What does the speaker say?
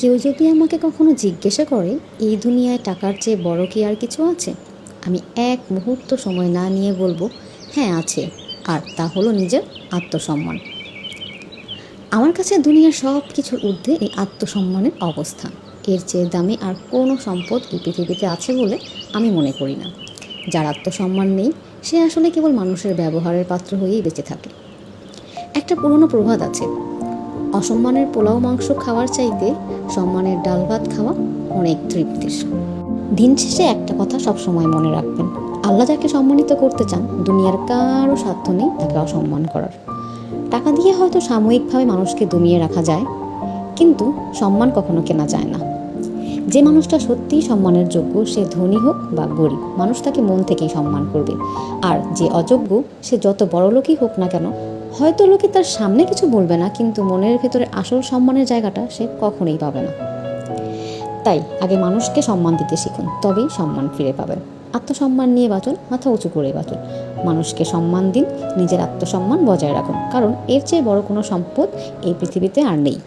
কেউ যদি আমাকে কখনো জিজ্ঞাসা করে এই দুনিয়ায় টাকার চেয়ে বড় কি আর কিছু আছে, আমি এক মুহূর্ত সময় না নিয়ে বলবো হ্যাঁ আছে। আর তা হলো নিজের আত্মসম্মান। আমার কাছে দুনিয়ার সব কিছুর ঊর্ধ্বে এই আত্মসম্মানের অবস্থান। এর চেয়ে দামি আর কোনো সম্পদ এই পৃথিবীতে আছে বলে আমি মনে করি না। যার আত্মসম্মান নেই সে আসলে কেবল মানুষের ব্যবহারের পাত্র হয়েই বেঁচে থাকে। একটা পুরনো প্রবাদ আছে, অসম্মানের পোলাও মাংস খাওয়ার চাইতে সম্মানের ডাল ভাত খাওয়া অনেক তৃপ্তির। দিন শেষে একটা কথা সবসময় মনে রাখবেন, আল্লাহ যাকে সম্মানিত করতে চান দুনিয়ার কারো সাধ্য নেই তাকে অসম্মান করার। টাকা দিয়ে হয়তো সাময়িকভাবে মানুষকে দমিয়ে রাখা যায়, কিন্তু সম্মান কখনো কেনা যায় না। যে মানুষটা সত্যিই সম্মানের যোগ্য, সে ধনী হোক বা গরিব, মানুষ তাকে মন থেকেই সম্মান করবে। আর যে অযোগ্য, সে যত বড় লোকই হোক না কেন, হয়তো লোকে তার সামনে কিছু বলবে না, কিন্তু মনের ভেতরে আসল সম্মানের জায়গাটা সে কখনোই পাবে না। তাই আগে মানুষকে সম্মান দিতে শিখুন, তবেই সম্মান ফিরে পাবেন। আত্মসম্মান নিয়ে বাঁচুন, মাথা উঁচু করে বাঁচুন। মানুষকে সম্মান দিন, নিজের আত্মসম্মান বজায় রাখুন, কারণ এর চেয়ে বড় কোনো সম্পদ এই পৃথিবীতে আর নেই।